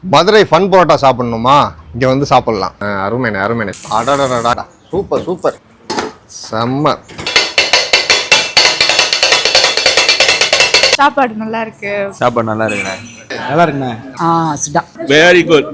Madurai fun parotta சாப்பிடணுமா? இங்கே வந்து சாப்பிட்லாம். அருமைண்ணே அருமைண்ணே. அடடடடா சூப்பர் சூப்பர் செம்ம. சாப்பாடு நல்லா இருக்கு. சாப்பாடு நல்லா இருக்குண்ணே. நல்லா இருக்குண்ணே. Very good.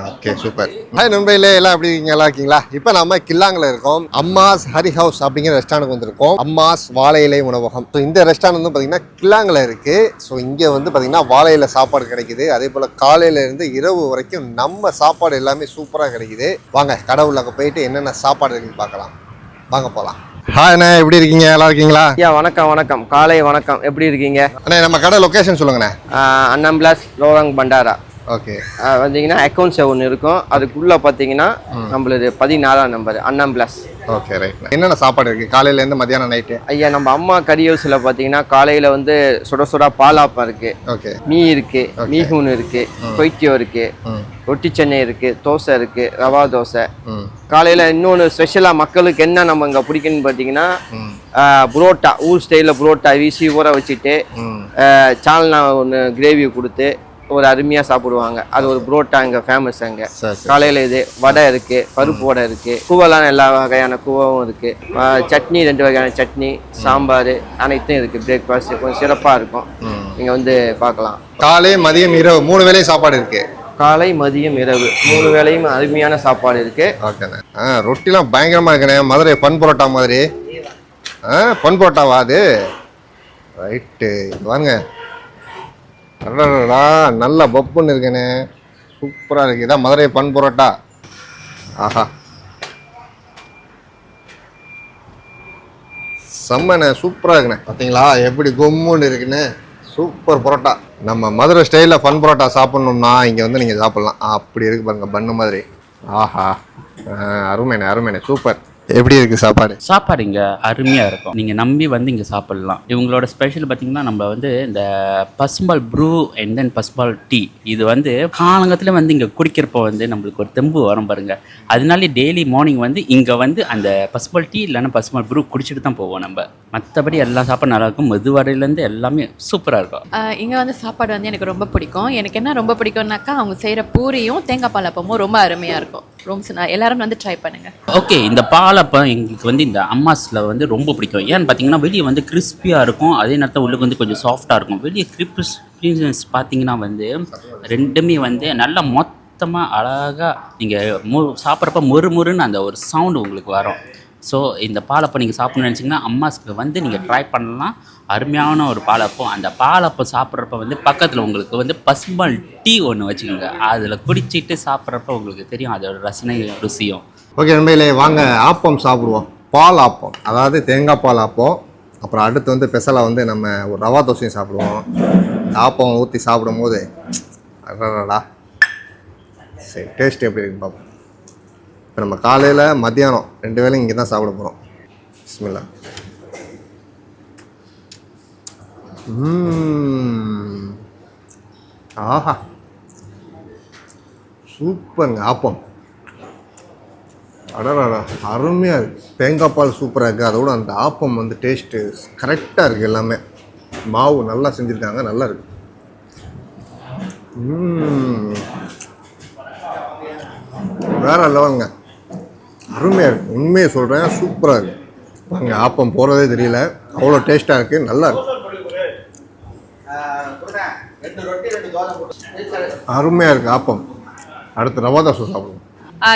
Okay super. Hi நண்பர்களே, எல்லாம் எப்படி இருக்கீங்க? நல்லா இருக்கீங்களா? இப்போ நம்ம கில்லாங்கில் இருக்கோம். அம்மாஸ் ஹரி ஹவுஸ் அப்படிங்கிற ரெஸ்டாரண்ட் வந்திருக்கோம். அம்மாஸ் வாழை இலை உணவகம். ஸோ இந்த ரெஸ்டாரண்ட் வந்து பார்த்தீங்கன்னா கில்லாங்கில் இருக்குது. ஸோ இங்கே வந்து பார்த்தீங்கன்னா வாழை இலை சாப்பாடு கிடைக்குது. அதே போல் காலையிலேருந்து இரவு வரைக்கும் நம்ம சாப்பாடு எல்லாமே சூப்பராக கிடைக்குது. வாங்க கடவுளுக்கு போயிட்டு என்னென்ன சாப்பாடு இருக்குன்னு பார்க்கலாம். வாங்க போகலாம். ஹாய் அண்ணா, எப்படி இருக்கீங்க? நல்லா இருக்கீங்களா? ஐயா வணக்கம் வணக்கம், காலை வணக்கம். எப்படி இருக்கீங்க அண்ணா? நம்ம கடை லொக்கேஷன் சொல்லுங்கண்ணே. அண்ணன் பிளாஸ் லோரங் பண்டாரா. ஓகே. வந்தீங்கன்னா அக்கௌண்ட்ஸ் ஒன்று இருக்கும். அதுக்குள்ளே பார்த்தீங்கன்னா நம்மளது 14ஆம் நம்பர் அண்ணன் பிளாஸ். Okay right. என்னென்ன சாப்பாடு இருக்குது காலையிலேருந்து மத்தியானம் நைட்டு? ஐயா நம்ம அம்மா கறி ஹவுஸில் பார்த்தீங்கன்னா காலையில் வந்து சுட சுட பாலாப்பம் இருக்குது. ஓகே. மீ இருக்குது, மீஹூன் இருக்குது, கொய்த்தியோ இருக்குது, ரொட்டி சென்னை இருக்குது, தோசை இருக்குது, ரவா தோசை. காலையில் இன்னொன்று ஸ்பெஷலாக மக்களுக்கு என்ன நம்ம இங்கே பிடிக்குன்னு பார்த்தீங்கன்னா புரோட்டா, ஊர் ஸ்டைலில் புரோட்டா வீசி ஊற வச்சுட்டு சால்னா ஒன்று கிரேவி கொடுத்து ஒரு அருமையாக சாப்பிடுவாங்க. அது ஒரு புரோட்டா இங்கே ஃபேமஸ். அங்கே காலையில் இது வடை இருக்குது, பருப்பு வடை இருக்குது, கூவெல்லாம் எல்லா வகையான கூவவும் இருக்குது, சட்னி 2 வகையான சட்னி, சாம்பார் அனைத்தும் இருக்குது. பிரேக்ஃபாஸ்ட் கொஞ்சம் சிறப்பாக இருக்கும். நீங்கள் வந்து பார்க்கலாம். காலை மதியம் இரவு 3 வேளையும் சாப்பாடு இருக்குது. காலை மதியம் இரவு 3 வேளையும் அருமையான சாப்பாடு இருக்குது. ஓகேண்ணே. ரொட்டிலாம் பயங்கரமாக இருக்குண்ணே. மதுரை பன் பரோட்டா மாதிரி. பன் பரோட்டாவா அது? ரைட்டு வாங்க. அடடா நல்ல பப்புன்னு இருக்குண்ணே. சூப்பராக இருக்குது. இதான் மதுரை பன் பரோட்டா. ஆஹா செம்மண்ணே, சூப்பராக இருக்குண்ணே. பார்த்தீங்களா எப்படி கும்முன்னு இருக்குண்ணே. சூப்பர் பரோட்டா. நம்ம மதுரை ஸ்டைலில் ஃபன் பரோட்டா சாப்பிட்ணும்னா இங்கே வந்து நீங்கள் சாப்பிட்லாம். அப்படி இருக்குது பாருங்கள் பண்ணு மாதிரி. ஆஹா அருமைண்ணே அருமைண்ணே சூப்பர். எப்படி இருக்குது சாப்பாடு? சாப்பாடு இங்கே அருமையாக இருக்கும். நீங்கள் நம்பி வந்து இங்கே சாப்பிட்லாம். இவங்களோட ஸ்பெஷல் பார்த்தீங்கன்னா நம்ம வந்து இந்த பசும்பால் ப்ரூ அண்ட் தென் பசும்பால் டீ. இது வந்து காலங்கத்தில் வந்து இங்கே குடிக்கிறப்போ வந்து நம்மளுக்கு ஒரு தெம்பு வரும் பாருங்கள். அதனால டெய்லி மார்னிங் வந்து இங்கே வந்து அந்த பசும்பால் டீ இல்லைன்னா பசும்பால் ப்ரூ குடிச்சிட்டு தான் போவோம் நம்ம. மற்றபடி எல்லா சாப்பாடும் நல்லாயிருக்கும். மெதுவடையிலேருந்து எல்லாமே சூப்பராக இருக்கும். இங்கே வந்து சாப்பாடு வந்து எனக்கு ரொம்ப பிடிக்கும். எனக்கு என்ன ரொம்ப பிடிக்கும்னாக்கா அவங்க செய்கிற பூரியும் தேங்காய் பால் அப்பமும் ரொம்ப அருமையாக இருக்கும். எல்லாரும் வந்து ட்ரை பண்ணுங்கள். ஓகே. இந்த பாலப்பம் எங்களுக்கு வந்து இந்த அம்மாஸில் வந்து ரொம்ப பிடிக்கும். ஏன்னு பார்த்தீங்கன்னா வெளியே வந்து கிறிஸ்பியாக இருக்கும், அதே நேரத்தில் உள்ளுக்கு வந்து கொஞ்சம் சாஃப்டாக இருக்கும். வெளியே கிறிஸ்பினஸ் பார்த்தீங்கன்னா வந்து ரெண்டுமே வந்து நல்லா மொத்தமாக அழகாக நீங்கள் சாப்பிட்றப்ப மொறுன்னு அந்த ஒரு சவுண்டு உங்களுக்கு வரும். ஸோ இந்த பாலப்பம் நீங்கள் சாப்பிட்ணுன்னு நினச்சிங்கன்னா அம்மாஸ்க்கு வந்து நீங்கள் ட்ரை பண்ணலாம். அருமையான ஒரு பாலப்பம். அந்த பாலப்பம் சாப்பிட்றப்ப வந்து பக்கத்தில் உங்களுக்கு வந்து பசும்பால் டீ ஒன்று வச்சுக்கோங்க. அதில் குடிச்சிட்டு சாப்பிட்றப்ப உங்களுக்கு தெரியும் அதோட ரசனை ருசியும். ஓகே நண்பர்களே, வாங்க ஆப்பம் சாப்பிடுவோம். பால் ஆப்பம், அதாவது தேங்காய் பால் ஆப்பம். அப்புறம் அடுத்து வந்து ஸ்பெஷலாக வந்து நம்ம ஒரு ரவா தோசையும் சாப்பிடுவோம். ஆப்பம் ஊற்றி சாப்பிடும் போது அடடா சரி டேஸ்ட் எப்படி இருக்குன்னு பார்ப்போம். இப்போ நம்ம காலையில் மத்தியானம் 2 வேளையும் இங்கே தான் சாப்பிட போகிறோம். பிஸ்மில்லா. ஆஹா சூப்பருங்க ஆப்பம். அடடா அருமையாக இருக்குது. தேங்காய் பால் சூப்பராக இருக்குது. அதோட அந்த ஆப்பம் வந்து டேஸ்ட்டு கரெக்டாக இருக்குது. எல்லாமே மாவு நல்லா செஞ்சுருக்காங்க, நல்லா இருக்குது. வேற லெவலுங்க, அருமையாக இருக்குது. உண்மையை சொல்கிறேன், சூப்பராக இருக்குது. பாருங்க ஆப்பம் போகிறதே தெரியல, அவ்வளோ டேஸ்ட்டாக இருக்குது, நல்லா இருக்குது. அருமையாக இருக்குது ஆப்பம். அடுத்து ரவா தோசை சாப்பிடுவோம்.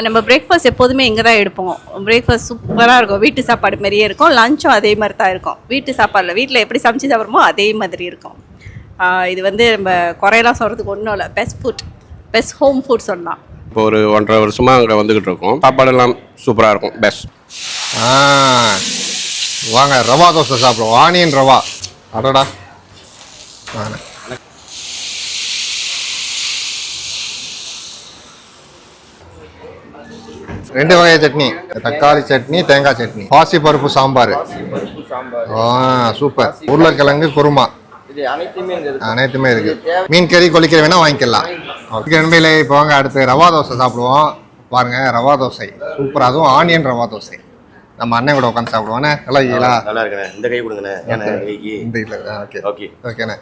நம்ம பிரேக்ஃபாஸ்ட் எப்போதுமே இங்கே தான் எடுப்போம். பிரேக்ஃபாஸ்ட் சூப்பராக இருக்கும். வீட்டு சாப்பாடு மாதிரியே இருக்கும். லஞ்சும் அதே மாதிரி தான் இருக்கும். வீட்டு சாப்பாடில் வீட்டில் எப்படி சமைச்சு சாப்பிட்றோமோ அதே மாதிரி இருக்கும். இது வந்து நம்ம குறையெல்லாம் சொல்கிறதுக்கு ஒன்றும் இல்லை. பெஸ்ட் ஹோம் ஃபுட் சொல்லலாம். இப்போ ஒரு 1.5 வருஷமாக அங்கே வந்துக்கிட்டு இருக்கோம். சாப்பாடெல்லாம் சூப்பராக இருக்கும். பெஸ்ட். வாங்க ரவா தோசை சாப்பிடுவோம். ஆனியன் ரவா. அடடா வாங்க. 2 வகை சட்னி, தக்காளி சட்னி, தேங்காய் சட்னி, பாசி பருப்பு சாம்பார். சூப்பர். உருளைக்கிழங்கு குருமா, அனைத்துமே இருக்கு. மீன் கறி கொல்லிக்கறி வேணா வாங்கிக்கலாம். நண்பர்களே, இப்போ வாங்க அடுத்து ரவா தோசை சாப்பிடுவோம். பாருங்க ரவா தோசை சூப்பர். அதுவும் ஆனியன் ரவா தோசை. நம்ம அண்ணன் கூட உட்காந்து சாப்பிடுவோம். நல்லா இருக்கீங்களா? நல்லா இருக்கேன். இந்த கை கொடுங்கண்ணே. இந்த இல்லை. ஓகே ஓகே ஓகேண்ணே.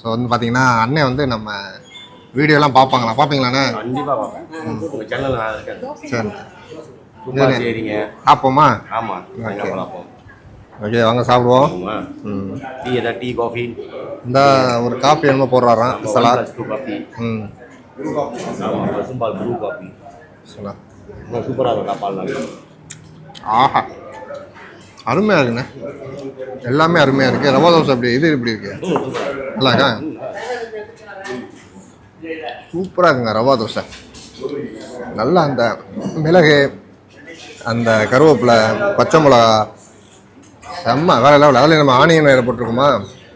ஸோ வந்து பார்த்தீங்கன்னா அண்ணன் வந்து நம்ம வீடியோலாம் பார்ப்பாங்களா? பார்ப்பீங்களாண்ணே? கண்டிப்பாக பார்ப்பேன். உங்கள் சேனல் நான் இருக்கேன். சரி, சும்மா சரிங்க. பார்ப்போமா? ஆமாம், பார்ப்போம். ஓகே, வாங்க சாப்பிடுவோம். டீ ஏதாவது டீ காஃபி இந்த ஒரு காஃபி என்னமோ போடுறாராம் சலா. காஃபி. ம், ஆமாம், பசும்பால் ப்ரூ காஃபி. சலா. சூப்பராக இருக்கும் பால். ஆஹா, அருமையாக இருக்குண்ணே. எல்லாமே அருமையாக இருக்குது. ரவா தோசை எப்படி இது எப்படி இருக்கு? நல்லாக்கா? சூப்பராக இருக்குங்க ரவா தோசை. நல்லா அந்த மிளகு, அந்த கருவேப்பிலை, பச்சை மிளகா செம்ம வேலை லெவல். அதில் நம்ம ஆனியன் வேறு போட்டிருக்கோமா,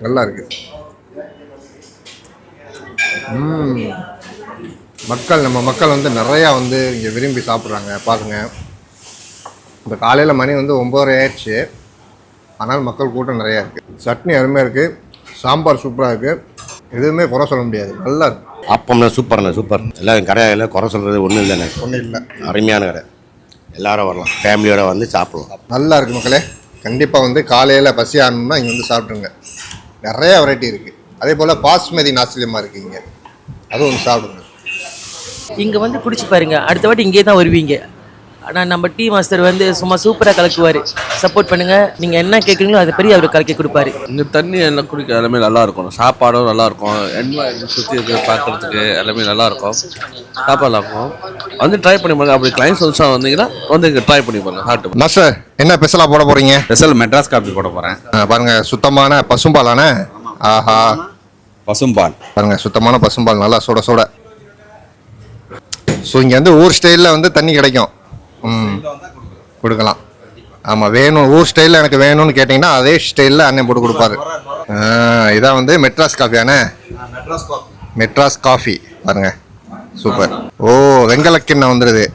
நல்லா இருக்குது. நம்ம மக்கள் வந்து நிறையா வந்து இங்கே விரும்பி சாப்பிட்றாங்க. பாருங்க, இப்போ காலையில் மணி வந்து 9:30 ஆயிடுச்சு. ஆனால் மக்கள் கூட்டம் நிறையா இருக்குது. சட்னி அருமையாக இருக்குது, சாம்பார் சூப்பராக இருக்குது. எதுவுமே குறை சொல்ல முடியாது, நல்லா இருக்குது. அப்பம்னா சூப்பர்ண்ணே, சூப்பர். எல்லாம் கடையில் குறை சொல்கிறது ஒன்றும் இல்லைண்ணே. ஒன்றும் இல்லை, அருமையான கடை. எல்லாரும் வரலாம், ஃபேமிலியோட வந்து சாப்பிடலாம். நல்லா இருக்குது மக்களே. கண்டிப்பாக வந்து காலையில் பசி ஆகணும்னா இங்கே வந்து சாப்பிட்ருங்க. நிறையா வெரைட்டி இருக்குது. அதே போல் பாஸ்மதி நாசிலியமாக இருக்குது இங்கே, அதுவும் ஒன்று சாப்பிடுங்க. இங்கே வந்து குடிச்சு பாருங்க, அடுத்த வாட்டி இங்கே தான் வருவீங்க. ஆனால் நம்ம டீ மாஸ்டர் வந்து சும்மா சூப்பராக கலக்குவார். சப்போர்ட் பண்ணுங்கள், நீங்கள் என்ன கேட்குறீங்களோ அதை பெரிய அவர் கலக்கி கொடுப்பாரு. இங்கே தண்ணி எல்லாம் குடிக்க எல்லாமே நல்லா இருக்கும், சாப்பாடும் நல்லா இருக்கும், என்வாயன்மெண்ட் சுற்றி இருக்க பார்க்குறதுக்கு எல்லாமே நல்லா இருக்கும், சாப்பாடுலாம் இருக்கும். வந்து ட்ரை பண்ணி பாருங்க. அப்படி கிளைண்ட்ஸ் வந்து வந்தீங்கன்னா வந்து இங்கே ட்ரை பண்ணி பாருங்க. ஹார்ட் மாஸ்டர், என்ன ஸ்பெஷலாக போட போகிறீங்க? ஸ்பெஷல் மெட்ராஸ் காஃபி போட போகிறேன். பாருங்க, சுத்தமான பசும்பாலானே. ஆஹா, பசும்பால் பாருங்க, சுத்தமான பசும்பால், நல்லா சுட சுட. ஸோ இங்கே வந்து ஊர் ஸ்டைலில் வந்து தண்ணி கிடைக்கும். கொடுக்கலாம். ஆமாம், வேணும் ஊர் ஸ்டைலில் எனக்கு வேணும்னு கேட்டிங்கன்னா அதே ஸ்டைலில் அண்ணன் போட்டு கொடுப்பாரு. இதான் வந்து மெட்ராஸ் காஃபியாண்ணே. மெட்ராஸ் காஃபி பாருங்க, சூப்பர். ஓ, வெங்கல கிண்ணம் வந்துடுது.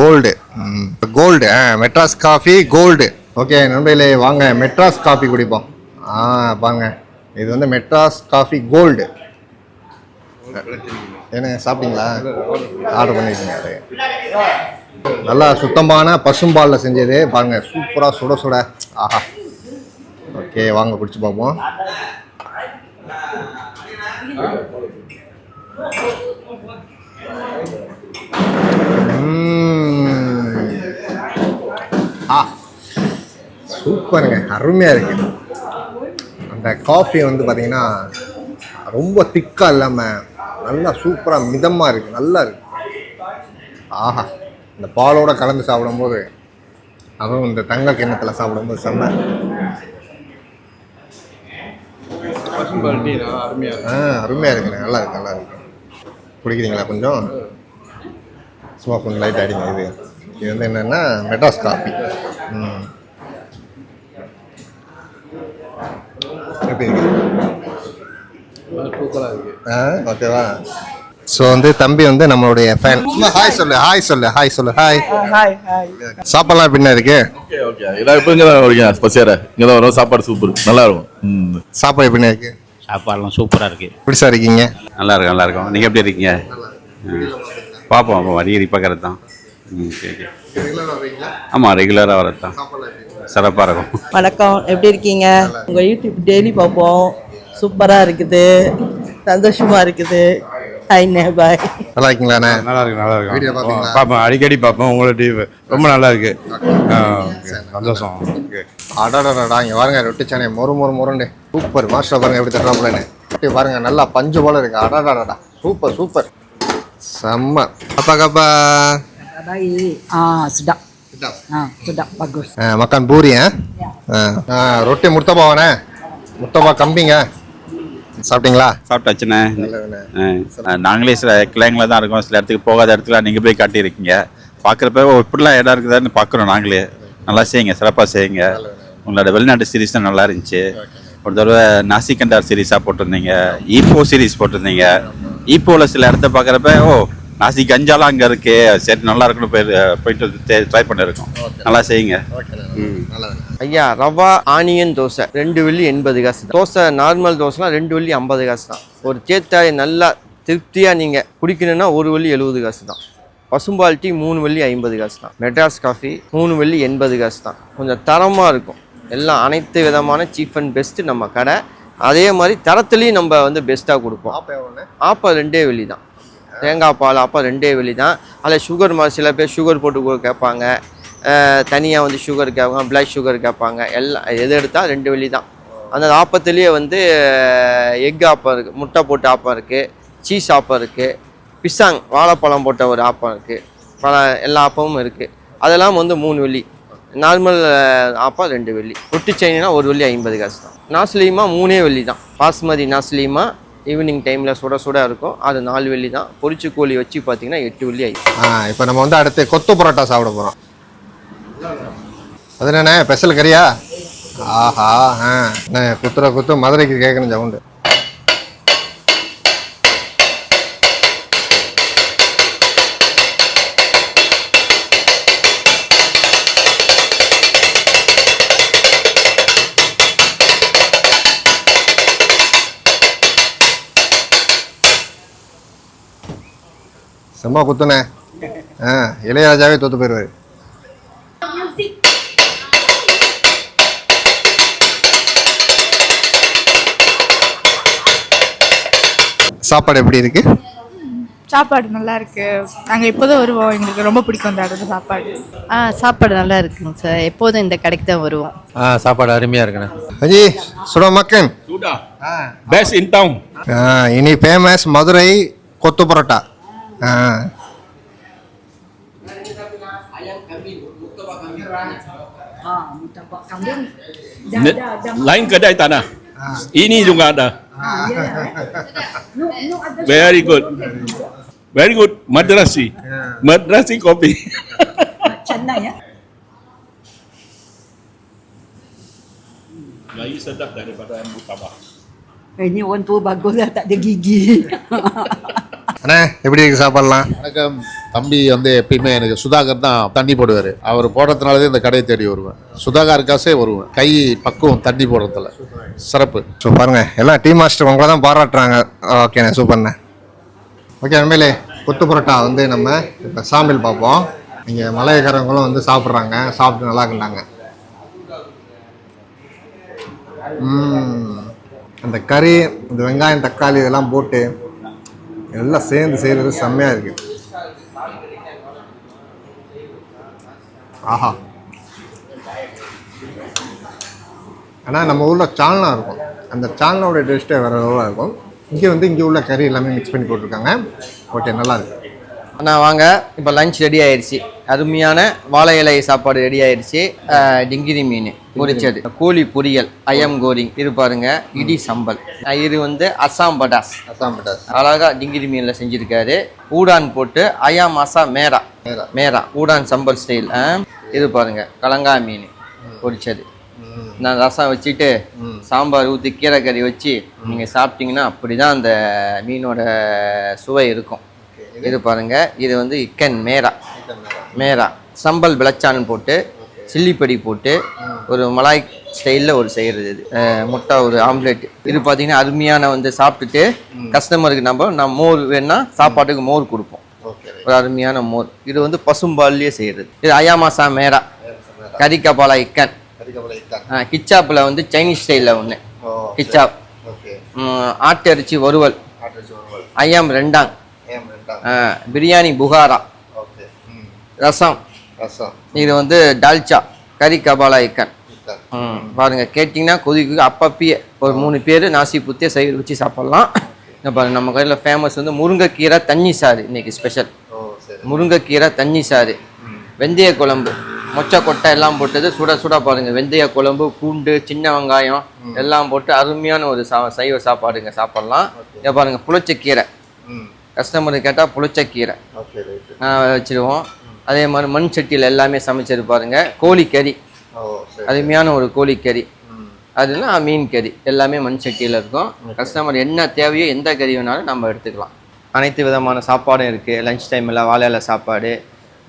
Gold. Gold, Madras coffee gold. Okay நண்பர்களே, வாங்க மெட்ராஸ் காஃபி குடிப்போம். பாருங்க, இது வந்து மெட்ராஸ் காஃபி கோல்டு. என்ன சாப்பிட்டீங்களா? ஆர்டர் பண்ணிருக்கீங்க. அது நல்லா சுத்தமான பசும்பாலில் செஞ்சது. பாருங்க, சூப்பராக சுட சுட. ஆஹா, ஓகே வாங்க குடிச்சு பார்ப்போம். சூப்பருங்க, அருமையாக இருக்குது. அந்த காஃபி வந்து பார்த்தீங்கன்னா ரொம்ப திக்காக இல்லாமல் நல்லா சூப்பராக மிதமாக இருக்குது, நல்லா இருக்குது. ஆஹா, இந்த பாலோட கலந்து சாப்பிடும்போது, அதுவும் இந்த தங்க கிண்ணத்தில் சாப்பிடும்போது செம்ம. அருமையாக இருக்குங்க, நல்லா இருக்கு, நல்லா இருக்கு. குடிக்கிறீங்களா? கொஞ்சம் சும்மா கொஞ்சம் லைட் ஆகிடுங்க. இது வந்து என்னென்னா மெட்ராஸ் காஃபி. எப்படி இருக்கு? ஓகேவா? ஸோ வந்து தம்பி வந்து நம்மளுடைய ஃபேன். ஹாய் சொல்லு, ஹாய் சொல்லு, ஹாய் சொல்லு, ஹாய். சாப்பாடுலாம் பின்ன இருக்கு. Okay okay. இதான் இப்போ இங்கே தான் வரீங்க பசியார? இங்கே தான் வரும். சாப்பாடு சூப்பர், நல்லா இருக்கும். சாப்பாடு பின்ன இருக்கு. சாப்பாடுலாம் சூப்பராக இருக்குது. எப்படி சார் இருக்கீங்க? நல்லா இருக்கும், நல்லா இருக்கும். நீங்கள் எப்படி இருக்கீங்க? பார்ப்போம், அப்போ வரி பார்க்கறது தான். சரி, ஆமாம், ரெகுலராக வரது தான். சிறப்பாக இருக்கும். வணக்கம், எப்படி இருக்கீங்க? உங்கள் யூடியூப் டெய்லி பார்ப்போம், சூப்பராக இருக்குது, சந்தோஷமாக இருக்குது. ஹாய்ண்ணே, பாய். நல்லா இருக்கீங்களாண்ணே? நல்லா இருக்கு, நல்லா இருக்கும். வீடியோ பார்ப்பீங்களா? பார்ப்போம், அடிக்கடி பார்ப்போம். உங்களோட டிவி ரொம்ப நல்லா இருக்கு. சந்தோஷம். அடாடாடா, இங்கே பாருங்க, ரொட்டி சாணை மொறு மொறு மொறுண்டு. சூப்பர். மாஸ்டர் பாருங்க எப்படி தட்டுறாப்புலன்னு. ரொட்டி பாருங்க, நல்லா பஞ்சு போல இருக்கு. அடாடாடா, சூப்பர் சூப்பர், செம்ம. அப்பா கப்பா sudah. Sudah bagus. makan buri ya. ரொட்டி முர்த்தபாவானே, முர்த்தபா கம்பிங்க. சாப்பிட்டீங்களா? சாப்பிட்டாச்சுண்ணே. நாங்களே சில கிளைங்களில் தான் இருக்கோம். சில இடத்துக்கு போகாத இடத்துல நீங்கள் போய் காட்டியிருக்கீங்க. பார்க்குறப்ப இப்படிலாம் இடம் இருக்குதான்னு பார்க்குறோம். நாங்களே நல்லா செய்யுங்க, சிறப்பாக செய்யுங்க. உங்களோட வெளிநாட்டு சீரீஸ் தான் நல்லா இருந்துச்சு. ஒரு தடவை நாசிகண்டார் சீரீஸாக போட்டிருந்தீங்க, ஈப்போ சீரீஸ் போட்டிருந்தீங்க. ஈப்போவில் சில இடத்த பார்க்குறப்ப நாசி கஞ்சாலாம் அங்கே இருக்கு, சரி நல்லா இருக்குன்னு போயிட்டு ட்ரை பண்ணியிருக்கோம். நல்லா செய்யுங்க. ஐயா, ரவா ஆனியன் தோசை 2 வெள்ளி 80 காசு. தோசை நார்மல் தோசைலாம் 2 வெள்ளி 50 காசு தான். ஒரு தேத்தாயை நல்லா திருப்தியாக நீங்கள் குடிக்கணுன்னா 1 வெள்ளி 70 காசு தான். பசும்பால் டீ 3 வெள்ளி 50 காசு தான். மெட்ராஸ் காஃபி 3 வெள்ளி 80 காசு தான். கொஞ்சம் தரமாக இருக்கும். எல்லாம் அனைத்து விதமான சீப் அண்ட் பெஸ்ட்டு நம்ம கடை. அதே மாதிரி தரத்துலேயும் நம்ம வந்து பெஸ்ட்டாக கொடுப்போம். ஆப்பம் எவ்வளோண்ணே? ஆப்பம் 2 வெள்ளி தான். தேங்காய் பால் ஆப்பம் 2 வெள்ளி தான். அதில் சுகர் மாதிரி சில பேர் சுகர் போட்டு கேட்பாங்க, தனியாக வந்து சுகர் கேட்பாங்க, பிளாக் சுகர் கேட்பாங்க. எல்லாம் எது எடுத்தால் 2 வெள்ளி தான். அந்த ஆப்பத்துலேயே வந்து எக் ஆப்பம் இருக்குது, முட்டை போட்டு ஆப்பம் இருக்குது, சீஸ் ஆப்பம் இருக்குது, பிசாங் வாழைப்பழம் போட்ட ஒரு ஆப்பம் இருக்குது, எல்லா ஆப்பமும் இருக்குது. அதெல்லாம் வந்து 3 வெள்ளி. நார்மல் ஆப்பா 2 வெள்ளி. ரொட்டி சைனா 1 வெள்ளி 50 காசு தான். நாஸ்லீமா 3 வெள்ளி தான். பாஸ்மதி நாஸ்லீமா ஈவினிங் டைமில் சுட சுட இருக்கும், அது 4 வெள்ளி தான். பொரிச்சு கோழி வச்சு பார்த்தீங்கன்னா 8 வெள்ளி ஆயிடுச்சு. இப்போ நம்ம வந்து அடுத்து கொத்து பரோட்டா சாப்பிட போகிறோம். அது என்னண்ணே ஸ்பெஷல் கறியா? ஆஹா, குத்துற குத்து மதுரைக்கு கேட்கணும் சவுண்டு. செம்ம குத்துனே. இளையராஜாவே தோத்து போயிடுவார். சாப்பாடு எப்படி இருக்கு? சாப்பாடு நல்லா இருக்கு. நாங்கள் எப்போதும் வருவோம், எங்களுக்கு ரொம்ப பிடிக்கும் இந்த இடத்துல சாப்பாடு. சாப்பாடு நல்லா இருக்குங்க சார், எப்போதும் இந்த கடைக்கு தான் வருவோம். சாப்பாடு அருமையாக இருக்குண்ணே. அஜி சுட மக்கன் பெஸ்ட் இன் டவுன். இனி ஃபேமஸ் மதுரை கொத்து parotta. Lain kedai tanah. Ini juga ada. Very good. Very good. Madrasi. Madrasi kopi. Chennai ya. Lagi sedap daripada yang Murtabak. Ini orang tua bagus lah, tak ada gigi. அண்ணே எப்படி இருக்கு சாப்பாடுலாம்? வணக்கம். தம்பி வந்து எப்பயுமே எனக்கு சுதாகர் தான் தண்ணி போடுவார். அவர் போடுறதுனாலதான் இந்த கடையை தேடி வருவேன். சுதாகருக்காசே வருவேன். கை பக்குவம் தண்ணி போடுறதுல சிறப்பு. ஸோ பாருங்க எல்லாம் டீ மாஸ்டர் உங்களை தான் பாராட்டுறாங்க. ஓகேண்ணே, சூப்பர்ண்ணே. ஓகே நண்பர்களே, கொத்து பரோட்டா வந்து நம்ம இப்போ சாம்பிள் பார்ப்போம். இங்கே மலையக்காரங்களும் வந்து சாப்பிட்றாங்க, சாப்பிட்டு நல்லா இருக்குண்டாங்க. அந்த கறி, இந்த வெங்காயம் தக்காளி இதெல்லாம் போட்டு எல்லாம் சேர்ந்து செய்கிறது செம்மையாக இருக்கு. ஆஹா, ஆனால் நம்ம ஊரில் சால்னா இருக்கும், அந்த சால்னாவோட டேஸ்ட்டே வேறு லெவலாக இருக்கும். இங்கே வந்து இங்கே உள்ள கறி எல்லாமே மிக்ஸ் பண்ணி போட்டிருக்காங்க. ஓகே, நல்லா இருக்கு. அண்ணா வாங்க, இப்போ லஞ்ச் ரெடி ஆயிடுச்சு. அருமையான வாழை இலை சாப்பாடு ரெடி ஆயிடுச்சு. டிங்கிரி மீன் பொரிச்சது, கோழி பொரியல், ஐயம் கோரிங் இது பாருங்க, இடி சம்பல், இது வந்து அசாம் படாஸ். அழகா டிங்கிரி மீனில் செஞ்சுருக்காரு. ஊடான் போட்டு ஐயாம் அசா மேரா மேரா ஊடான் சம்பல் ஸ்டைல். இது பாருங்க கலங்கா மீன் பொரிச்சது. நான் ரசம் வச்சுட்டு சாம்பார் ஊற்றி கீரை கறி வச்சு நீங்கள் சாப்பிட்டீங்கன்னா அப்படி தான் அந்த மீனோட சுவை இருக்கும். இது பாருங்க, இது வந்து இக்கன் மேரா மேரா சம்பல் விளச்சான் போட்டு சில்லிப்படி போட்டு ஒரு மலாய் ஸ்டைலில் ஒரு செய்கிறது. இது முட்டை ஒரு ஆம்லேட். இது பார்த்தீங்கன்னா அருமையான வந்து சாப்பிட்டுட்டு கஸ்டமருக்கு நம்ம மோர் வேணா சாப்பாட்டுக்கு மோர் கொடுப்போம், ஒரு அருமையான மோர். இது வந்து பசும்பால்லையே செய்கிறது. இது அயாமாசா மேரா கறிக்கபாலா இக்கன். கிச்சாப்பில் வந்து சைனீஸ் ஸ்டைலில் ஒன்று கிச்சாப். ஆட்டு அரிசி வறுவல், ஐயாம் ரெண்டாங், பிரியாணி புகாரா, ரசம். இது வந்து டால்ச்சா கறி கபாலா இக்கன். பாருங்க, கேட்டிங்கன்னா கொதிக்கு அப்பப்பயே ஒரு 3 பேர் நாசி புத்திய சைடு வச்சு சாப்பிட்லாம். பாருங்க, நம்ம கடையில் ஃபேமஸ் வந்து முருங்கைக்கீரை தண்ணி சாறு. இன்னைக்கு ஸ்பெஷல் முருங்கைக்கீரை தண்ணி சாறு, வெந்தய குழம்பு, மொச்சை கொட்டை எல்லாம் போட்டது சுட சுட பாருங்க. வெந்தய குழம்பு, பூண்டு, சின்ன வெங்காயம் எல்லாம் போட்டு அருமையான ஒரு சைவ சாப்பாடுங்க சாப்பிட்லாம். இதை பாருங்க, புளிச்சக்கீரை. கஸ்டமருக்கு கேட்டால் புளிச்சக்கீரை வச்சுருவோம். அதே மாதிரி மண் சட்டியில் எல்லாமே சமைச்சது பாருங்க. கோழிக்கறி, அருமையான ஒரு கோழிக்கறி, அதுனா மீன் கறி எல்லாமே மண் சட்டியில் இருக்கும். கஸ்டமர் என்ன தேவையோ எந்த கறி வேணாலும் நம்ம எடுத்துக்கலாம். அனைத்து விதமான சாப்பாடும் இருக்குது. லஞ்ச் டைமில் வாழையில சாப்பாடு,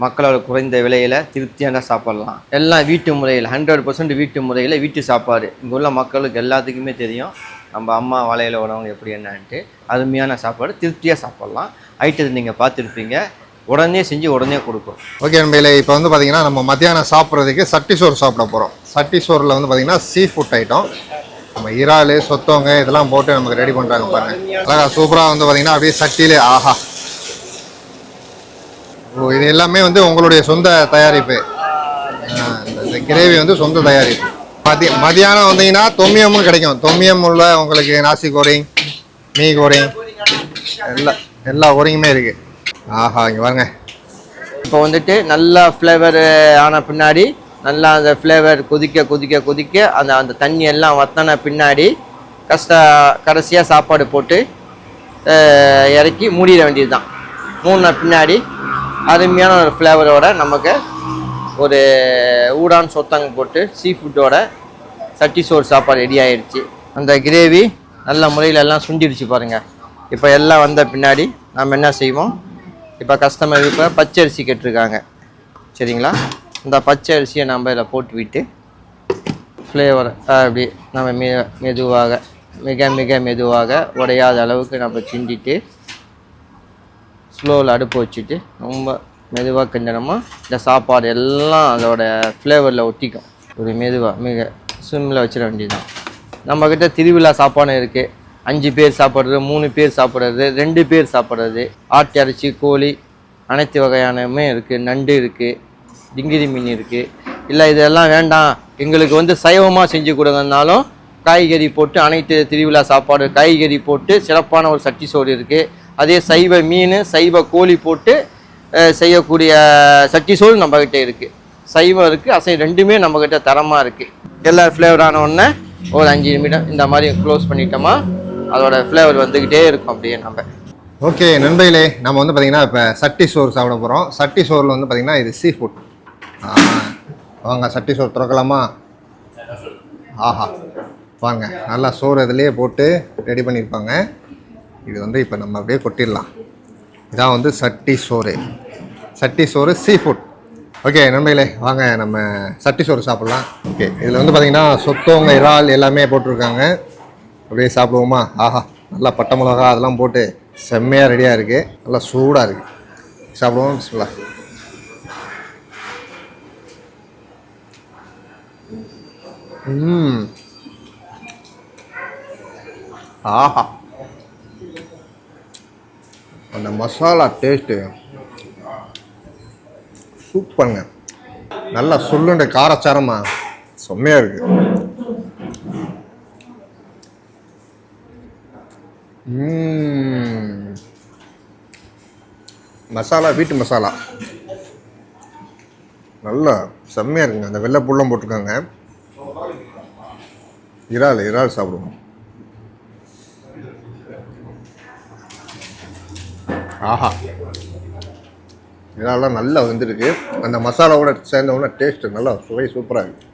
மக்களோட குறைந்த விலையில் திருப்தியான சாப்பிட்லாம். எல்லாம் வீட்டு முறையில் 100% வீட்டு முறையில் வீட்டு சாப்பாடு. இங்கே உள்ள மக்களுக்கு எல்லாத்துக்குமே தெரியும் நம்ம அம்மா வாழையில உணவு எப்படி என்னன்ட்டு. அருமையான சாப்பாடு, திருப்தியாக சாப்பிட்லாம். ஐட்டத்தை நீங்கள் பார்த்துருப்பீங்க, உடனே செஞ்சு உடனே கொடுக்கும். ஓகே நண்பர்களே, இப்போ வந்து பார்த்தீங்கன்னா நம்ம மத்தியானம் சாப்பிட்றதுக்கு சட்டி சோறு சாப்பிட போகிறோம். சட்டி சோறில் வந்து பார்த்தீங்கன்னா சீ ஃபுட் ஐட்டம். நம்ம இறால் சொத்தவங்க இதெல்லாம் போட்டு நமக்கு ரெடி பண்ணுறாங்க பாருங்க. அழகா சூப்பராக வந்து பார்த்தீங்கன்னா அப்படியே சட்டியிலே ஆஹா. ஓ இது எல்லாமே வந்து உங்களுடைய சொந்த தயாரிப்பு. இந்த கிரேவி வந்து சொந்த தயாரிப்பு. மதியானம் வந்தீங்கன்னா தொம்மியமும் கிடைக்கும். தொம்மியம் உள்ள உங்களுக்கு நாசி கோரிங், மீ கோரிங் எல்லா கோரிங்குமே இருக்கு. ஆஹா இங்கே பாருங்க. இப்போ வந்துட்டு நல்லா ஃப்ளேவர் ஆன பின்னாடி நல்லா அந்த ஃப்ளேவர் கொதிக்க அந்த தண்ணி எல்லாம் வற்றின பின்னாடி கடைசியாக சாப்பாடு போட்டு இறக்கி மூடிட வேண்டியது தான். மூடின பின்னாடி அருமையான ஒரு ஃப்ளேவரோட நமக்கு ஒரு ஊடான் சொத்தங்க போட்டு சீ ஃபுட்டோட சட்டி சோறு சாப்பாடு ரெடி ஆகிடுச்சு. அந்த கிரேவி நல்ல முறையில் எல்லாம் சுண்டிடுச்சு பாருங்கள். இப்போ எல்லாம் வந்த பின்னாடி நம்ம என்ன செய்வோம், இப்போ கஸ்டமர் இப்போ பச்சை அரிசி கேட்டிருக்காங்க சரிங்களா. இந்த பச்சை அரிசியை நம்ம இதில் போட்டு விட்டு ஃப்ளேவர் அப்படி நம்ம மெதுவாக மிக மெதுவாக உடையாத அளவுக்கு நம்ம கிண்டிட்டு ஸ்லோவில் அடுப்பு வச்சுட்டு ரொம்ப மெதுவாக கிண்டனமா இந்த சாப்பாடு எல்லாம் அதோட ஃப்ளேவரில் ஒட்டிக்கும். ஒரு மெதுவாக மிக சிம்மில் வச்சிட வேண்டியதுதான். நம்மக்கிட்ட திருவிழா சாப்பாடு இருக்குது. 5 பேர் சாப்பிட்றது, 3 பேர் சாப்பிட்றது, 2 பேர் சாப்பிட்றது, ஆட்டு இறைச்சி, கோழி அனைத்து வகையானமே இருக்குது. நண்டு இருக்குது, டிங்கிரி மீன் இருக்குது. இல்லை இதெல்லாம் வேண்டாம் எங்களுக்கு வந்து சைவமாக செஞ்சு கொடுங்கன்னாலும் காய்கறி போட்டு அனைத்து திருவிழா சாப்பாடு காய்கறி போட்டு சிறப்பான ஒரு சட்டி சோறு இருக்குது. அதே சைவ மீன் சைவ கோழி போட்டு செய்யக்கூடிய சட்டி சோறு நம்மக்கிட்ட இருக்குது. சைவம் இருக்குது, அசைவம் ரெண்டுமே நம்மக்கிட்ட தரமாக இருக்குது. எல்லா ஃப்ளேவரான ஒன்று ஒரு 5 நிமிடம் இந்த மாதிரி க்ளோஸ் பண்ணிட்டோமா அதோட ஃப்ளேவர் வந்துக்கிட்டே இருக்கும் அப்படியே நம்ம. ஓகே நண்பர்களே, நம்ம வந்து பார்த்திங்கன்னா இப்போ சட்டி சோறு சாப்பிட போகிறோம். சட்டி சோறில் வந்து பார்த்திங்கன்னா இது சீ ஃபுட். வாங்க சட்டி சோறு திறக்கலாமா? ஆஹா வாங்க, நல்லா சோறு இதுலேயே போட்டு ரெடி பண்ணியிருப்பாங்க. இது வந்து இப்போ நம்ம அப்படியே கொட்டிடலாம். இதான் வந்து சட்டி சோறு. சட்டி சோறு சீ ஃபுட். ஓகே நண்பர்களே, வாங்க நம்ம சட்டி சோறு சாப்பிட்லாம். ஓகே இதில் வந்து பார்த்திங்கன்னா சொத்தவங்க இறால் எல்லாமே போட்டிருக்காங்க. அப்படியே சாப்பிடுவோமா? ஆஹா நல்லா பட்டை மிளகா அதெல்லாம் போட்டு செம்மையாக ரெடியாக இருக்குது. நல்லா சூடாக இருக்குது. சாப்பிடுவோம். பிஸ்மில்லா. ஆஹா அந்த மசாலா டேஸ்ட்டு சூப்பருங்க. நல்லா சொல்லுண்ட காரச்சாரமா செம்மையாக இருக்குது. மசாலா வீட்டு மசாலா நல்லா செம்மையாக இருக்குங்க. அந்த வெள்ளை புல்லம் போட்டிருக்காங்க. இறால் சாப்பிடுவோம். ஆஹா இறாலாம் நல்லா வந்துருக்கு. அந்த மசாலாவோட சேர்ந்தவுடனே டேஸ்ட்டு நல்லா சுவை சூப்பராக இருக்குது.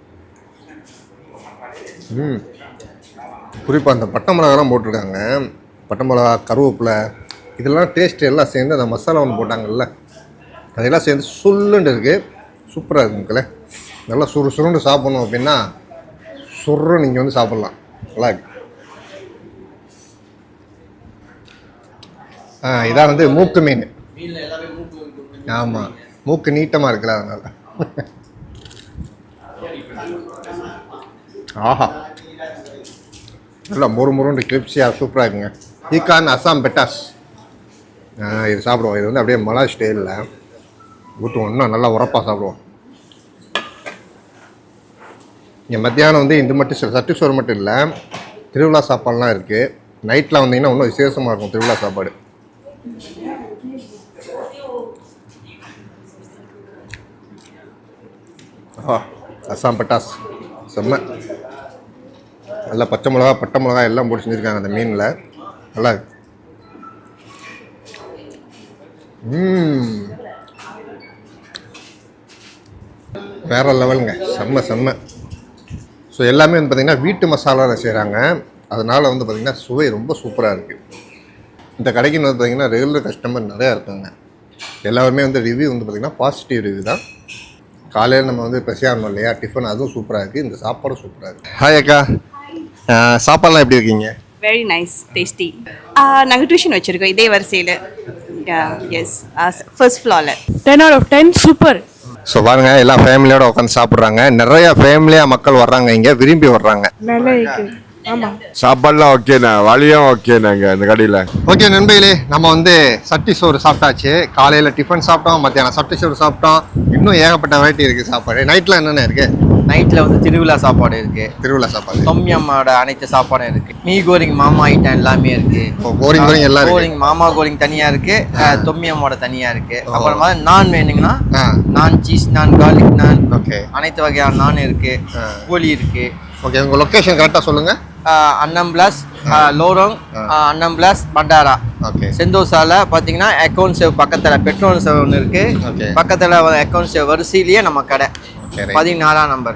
குறிப்பாக அந்த பட்டை மிளகாலாம் போட்டிருக்காங்க. பட்டை மிளகா, கருவேப்பிலை இதெல்லாம் டேஸ்ட்டு எல்லாம் சேர்ந்து அந்த மசாலா ஒன்று போட்டாங்கல்ல அதெல்லாம் சேர்ந்து சொல்லுண்டு இருக்குது. சூப்பராக இருக்குங்களே. நல்லா சுருண்டு சாப்பிட்ணும் அப்படின்னா நீங்கள் வந்து சாப்பிட்லாம். நல்லா இருக்கு. இதான் வந்து மூக்கு மீன். ஆமாம் மூக்கு நீட்டமாக இருக்குல்ல அதனால். ஆஹா நல்லா முறுமுறுன்னு கிரிப்ஸியாக சூப்பராக இருக்குங்க. ஈக்கான் அசாம் பெட்டாஸ். இது சாப்பிடுவோம். இது வந்து அப்படியே மலாய் ஸ்டைலில் ஊற்றுவோம். இன்னும் நல்லா உரப்பாக சாப்பிடுவோம். இங்கே மத்தியானம் வந்து இது மட்டும் சட்டி சோறு மட்டும் இல்லை, திருவிழா சாப்பாடுலாம் இருக்குது. நைட்டில் வந்தீங்கன்னா இன்னும் விசேஷமாக இருக்கும் திருவிழா சாப்பாடு. அசாம் பட்டாஸ் செம்ம. நல்லா பச்சை மிளகா பட்டை மிளகா எல்லாம் போட்டு செஞ்சுருக்காங்க அந்த மீனில். நல்லா இருக்கு. வேறு லெவலுங்க. செம்ம. ஸோ எல்லாமே வந்து பார்த்திங்கன்னா வீட்டு மசாலாவில் செய்கிறாங்க. அதனால் வந்து பார்த்திங்கன்னா சுவை ரொம்ப சூப்பராக இருக்குது. இந்த கடைக்கு வந்து பார்த்திங்கன்னா ரெகுலர் கஸ்டமர் நிறையா இருக்காங்க. எல்லாருமே வந்து ரிவ்யூ வந்து பார்த்திங்கன்னா பாசிட்டிவ் ரிவ்யூ தான். காலையில் நம்ம வந்து பசியாகணும் இல்லையா, டிஃபன் அதுவும் சூப்பராக இருக்குது. இந்த சாப்பாடும் சூப்பராக இருக்குது. ஹாய் அக்கா, சாப்பாடுலாம் எப்படி இருக்கீங்க? Very nice, tasty. நாங்கள் டியூஷன் வச்சுருக்கோம் இதே வரிசையில். எஸ், ஃபர்ஸ்ட் ஃப்ளோரில். 10 out of 10 சூப்பர். ஸோ பாருங்க எல்லாம் ஃபேமிலியோட உட்காந்து சாப்பிட்றாங்க. நிறைய ஃபேமிலியாக மக்கள் வர்றாங்க, இங்கே விரும்பி வர்றாங்க. நல்லா இருக்கு. ஆமாம். சாப்பாடுலாம் ஓகேண்ணா, வழியும் ஓகேண்ணாங்க இந்த கடையில். ஓகே நண்பர்களே, நம்ம வந்து சட்டி சோறு சாப்பிட்டாச்சு. காலையில் டிஃபன் சாப்பிட்டோம், மத்தியானம் சட்டி சோறு சாப்பிட்டோம். இன்னும் ஏகப்பட்ட வெரைட்டி இருக்குது சாப்பாடு. நைட்டில் என்னென்ன இருக்குது? நைட்டில் வந்து திருவிழா சாப்பாடு இருக்குது. திருவிழா சாப்பாடு, தொம்யம்மோட அனைத்து சாப்பாடும் இருக்குது. மீ கோரிங் மாமா ஐட்டம் எல்லாமே இருக்குது. கோரிங் கோரிங் எல்லாம் இருக்கு. கோரிங் மாமா கோரிங் தனியாக இருக்குது, தொம்யம்மோட தனியாக இருக்குது. அப்புறமா நான் வேணுங்கன்னா நான் சீஸ் நான், கார்லிக் நான், ஓகே, அனைத்து வகையான நான் இருக்குது. கோழி இருக்குது. ஓகே, உங்கள் லொக்கேஷன் கரெக்டாக சொல்லுங்கள். அன்னம் பிளாஸ், லோரோங், அன்னம் பிளாஸ், பண்டாரா. ஓகே, செந்தோசால பார்த்தீங்கன்னா அக்கௌண்ட் சேவ் பக்கத்தில் பெட்ரோல் சேவ் ஒன்று இருக்குது. பக்கத்தில் அக்கௌண்ட் சேவ் வரிசையிலேயே நம்ம கடை 14ஆம் நம்பர்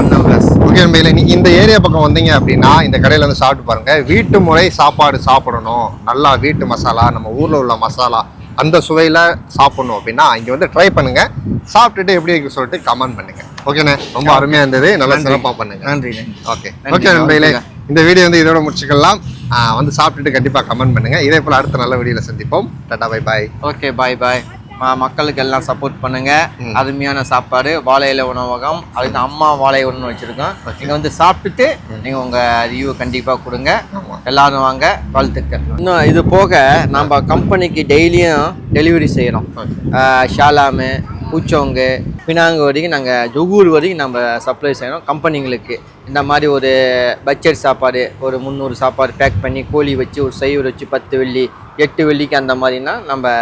அன்னம் பிளாஸ். ஓகே நண்பர்களே, நீங்கள் இந்த ஏரியா பக்கம் வந்தீங்க அப்படின்னா இந்த கடையில் வந்து சாப்பிட்டு பாருங்கள். வீட்டு முறை சாப்பாடு சாப்பிடணும், நல்லா வீட்டு மசாலா, நம்ம ஊரில் உள்ள மசாலா அந்த சுவையில் சாப்பிடணும் அப்படின்னா இங்கே வந்து ட்ரை பண்ணுங்கள். சாப்பிட்டுட்டு எப்படி இருக்கு சொல்லிட்டு கமெண்ட் பண்ணுங்கள். ஓகேண்ணே, ரொம்ப அருமையாக இருந்தது, நல்லா சிறப்பாக பண்ணுங்க. நன்றி. ஓகே ஓகே நண்பர்களே, இந்த வீடியோ வந்து இதோட முடிச்சுக்கலாம். வந்து சாப்பிட்டுட்டு கண்டிப்பாக கமெண்ட் பண்ணுங்கள். இதே போல் அடுத்த நல்ல வீடியோவில் சந்திப்போம். Tata, bye bye. ஓகே, பாய் பாய். மக்களுக்கு எல்லாம் சப்போர்ட் பண்ணுங்க. அருமையான சாப்பாடு, வாழை இலை உணவகம், அதுக்கு அம்மா வாழை ஒன்று வச்சிருக்கோம். நீங்க வந்து சாப்பிட்டுட்டு நீங்க உங்க ரிவ்யூ கண்டிப்பா கொடுங்க. எல்லாரும் வாங்க, வாழ்த்துக்கள். இன்னும் இது போக நம்ம கம்பெனிக்கு டெய்லியும் டெலிவரி செய்யறோம். ஷாலாமு, பூச்சோங்கு, பினாங்கு வரைக்கும் நாங்கள் ஜொகூர் வரைக்கும் நம்ம சப்ளை செய்யறோம் கம்பெனிங்களுக்கு. இந்த மாதிரி ஒரு பட்ஜெட் சாப்பாடு ஒரு 300 சாப்பாடு பேக் பண்ணி கோழி வச்சு ஒரு சைவர் வச்சு 10 வெள்ளி 8 வெள்ளிக்கு அந்த மாதிரினா நம்ம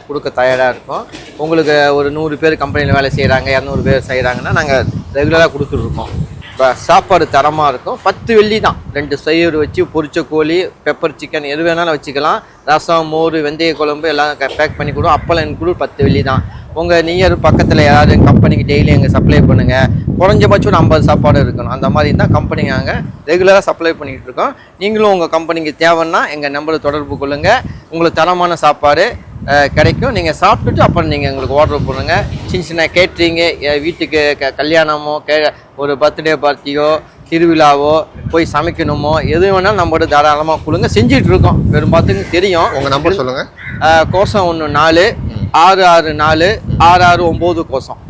கொடுக்க தயாராக இருக்கோம். உங்களுக்கு ஒரு 100 பேர் கம்பெனியில் வேலை செய்கிறாங்க, 200 பேர் செய்கிறாங்கன்னா நாங்கள் ரெகுலராக கொடுத்துட்ருக்கோம். இப்போ சாப்பாடு தரமாக இருக்கும். 10 வெள்ளி தான். 2 சைவர் வச்சு பொரிச்ச கோழி, பெப்பர் சிக்கன் எது வேணாலும் வச்சுக்கலாம். ரசம், மோர், வெந்தய குழம்பு எல்லாம் பேக் பண்ணி கொடுவோம். அப்பளம் இன்க்ளூட் 10 வெள்ளி தான். உங்கள் நியர் பக்கத்தில் யாராவது கம்பெனிக்கு டெய்லி எங்கள் சப்ளை பண்ணுங்கள். குறைஞ்சபட்சம் ஒரு 50 சாப்பாடு இருக்கணும். அந்த மாதிரி தான் கம்பெனிக்கு நாங்கள் ரெகுலராக சப்ளை பண்ணிகிட்டு இருக்கோம். நீங்களும் உங்கள் கம்பெனிக்கு தேவைன்னா எங்கள் நம்பரை தொடர்பு கொள்ளுங்கள். உங்களுக்கு தரமான சாப்பாடு கிடைக்கும். நீங்கள் சாப்பிட்டுட்டு அப்புறம் நீங்கள் எங்களுக்கு ஆர்டர் பண்ணுங்கள். சின்ன சின்ன கேட்ரிங்கு, வீட்டுக்கு கல்யாணமோ ஒரு பர்த்டே பார்ட்டியோ திருவிழாவோ போய் சமைக்கணுமோ எது வேணாலும் நம்மளோட தாராளமாக கொடுங்க. செஞ்சுட்டு இருக்கோம். பெரும்பாத்துக்கு தெரியும். உங்கள் நம்பர் சொல்லுங்கள். கோசம் 14 664 669 கோசம்.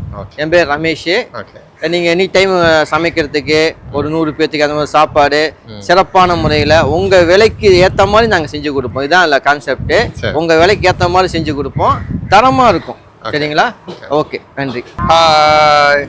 என் பேர் ரமேஷ். நீங்கள் எனி டைம் சமைக்கிறதுக்கு ஒரு 100 பேர்த்துக்கு அந்த மாதிரி சாப்பாடு சிறப்பான முறையில் உங்கள் விலைக்கு ஏற்ற மாதிரி நாங்கள் செஞ்சு கொடுப்போம். இதுதான் இல்லை கான்செப்ட்டு. உங்கள் விலைக்கு ஏற்ற மாதிரி செஞ்சு கொடுப்போம். தரமாக இருக்கும். சரிங்களா? ஓகே, நன்றி. ஹாய்.